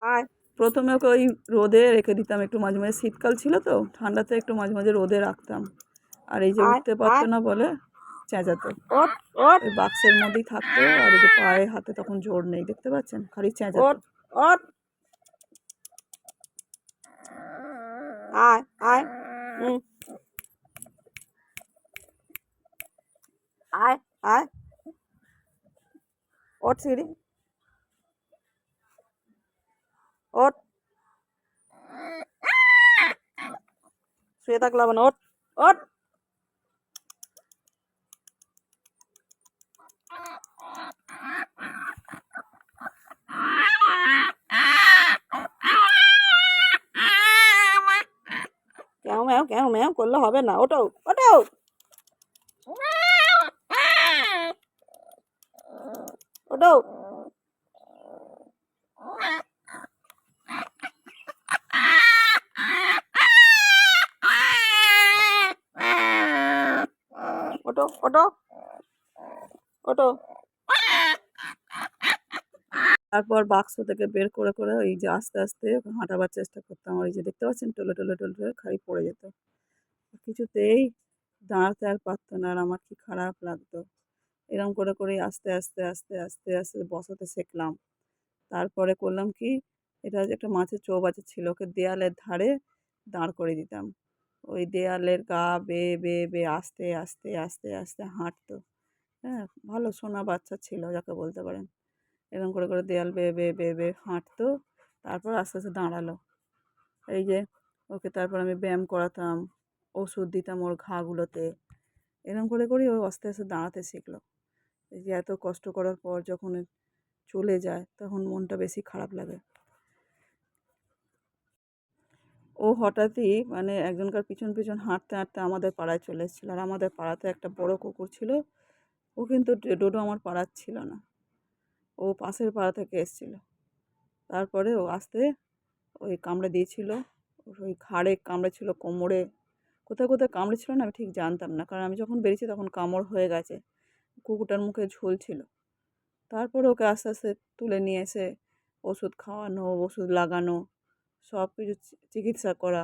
আয়। প্রথমে ওকে ওই রোদে রেখে দিতাম, একটু মাঝে মাঝে শীতকাল ছিল তো, ঠান্ডাতে একটু মাঝে মাঝে রোদে রাখতাম। আর এই যে উঠতে পারতো না বলে চেঁচাতো, ওই বাক্সের মধ্যেই থাকতো। আর এই যে পায়ে হাতে তখন জোর নেই, দেখতে পাচ্ছেন, খালি চেঁচাতো। আয় আয় আয় আয়, ওঠ সিঁড়ি, ওঠ, শুয়ে থাকলে হবে না, ওঠ ওঠ। ক্যাও ম্যাও ক্যাও ম্যাও করলে হবে না, ওঠো ওঠো, ওঠো। ওঠো ওঠো ওঠো। তারপর বাক্স থেকে বের করে করে ওই যে আস্তে আস্তে হাঁটাবার চেষ্টা করতাম। ওই যে দেখতে পাচ্ছেন, টলে টলে টলে টলে খালি পড়ে যেত, কিছুতেই দাঁড়াতে আর পারতো না। আর আমার কি খারাপ লাগতো। এরকম করে করে আস্তে আস্তে আস্তে আস্তে আস্তে বসাতে শিখলাম। তারপরে করলাম কি, এটা যে একটা মাছের চৌবাচ্চা ছিল, ওকে দেয়ালের ধারে দাঁড় করে দিতাম। ওই দেয়ালের গা বেয়ে বেয়ে বেয়ে আস্তে আস্তে আস্তে আস্তে হাঁটতো। হ্যাঁ, ভালো সোনা বাচ্চা ছিল যাকে বলতে পারেন। এরকম করে করে দেয়াল বেয়ে বেয়ে বেয়ে বেয়ে হাঁটতো। তারপর আস্তে আস্তে দাঁড়ালো। এই যে ওকে তারপর আমি ব্যায়াম করাতাম, ওষুধ দিতাম ওর ঘাগুলোতে। এরকম করে করেই ও আস্তে আস্তে দাঁড়াতে শিখলো। এই যে এত কষ্ট করার পর যখন চলে যায় তখন মনটা বেশি খারাপ লাগে। ও হঠাৎই মানে একজনকার পিছন পিছন হাঁটতে হাঁটতে আমাদের পাড়ায় চলে এসেছিলো। আর আমাদের পাড়াতে একটা বড় কুকুর ছিল। ও কিন্তু ডোডো আমার পাড়ার ছিল না, ও পাশের পাড়া থেকে এসেছিলো। তারপরে ও আসতে ওই কামড়ে দিয়েছিল, ওই ঘাড়ে কামড়েছিল, কোমরে, কোথায় কোথায় কামড়েছিল না আমি ঠিক জানতাম না, কারণ আমি যখন বেরিয়েছি তখন কামড় হয়ে গেছে, কুকুরটার মুখে ঝোল ছিল। তারপরে ওকে আস্তে আস্তে তুলে নিয়ে এসে ওষুধ খাওয়ানো, ওষুধ লাগানো, সব কিছু চিকিৎসা করা,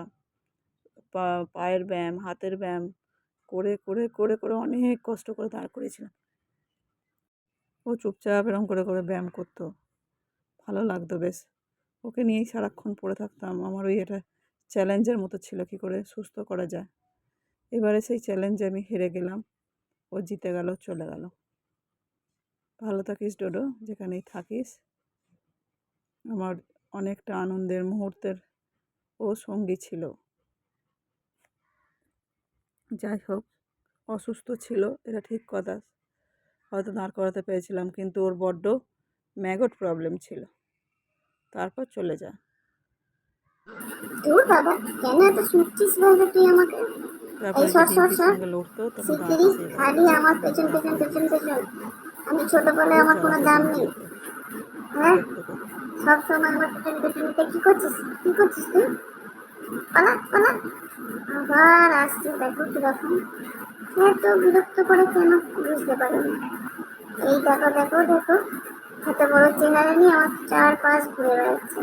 পায়ের ব্যায়াম, হাতের ব্যায়াম করে করে করে করে অনেক কষ্ট করে দাঁড় করিয়েছিলাম। ও চুপচাপ এরকম করে করে ব্যায়াম করতো, ভালো লাগতো বেশ। ওকে নিয়েই সারাক্ষণ পড়ে থাকতাম। আমার ওই এটা চ্যালেঞ্জের মতো ছিল, কী করে সুস্থ করা যায়। এবারে সেই চ্যালেঞ্জে আমি হেরে গেলাম, ও জিতে গেল, চলে গেল। ভালো থাকিস ডোডো, যেখানেই থাকিস। আমার অনেকটা আনন্দের মুহূর্তের ও সঙ্গী ছিল। যাই হোক, অসুস্থ ছিল এটা ঠিক কথা, হয়তো দাঁড় করাতে পেরেছিলাম, কিন্তু ওর বড্ড ম্যাগট প্রবলেম ছিল। তারপর চলে যায়। দূর বাবা, কেন এত ছুটছিস বলতো তুই আমাকে? এই সর সর সর, শিগগিরই খালি আমার পেছন পেছন পেছন পেছন। আমি ছোট বলে আমার কোনো দাম নেই, হ্যাঁ? সব সময় আমার পেছন পেছন কি করছিস, কি করছিস তুই? পালা পালা, আবার আসছে, দেখো কিরকম এত বিরক্ত করে কেন বুঝতে পারি না। এই দেখো দেখো দেখো, এত বড় চেহারা নিয়ে আমার চারপাশ ঘুরে বেড়াচ্ছে।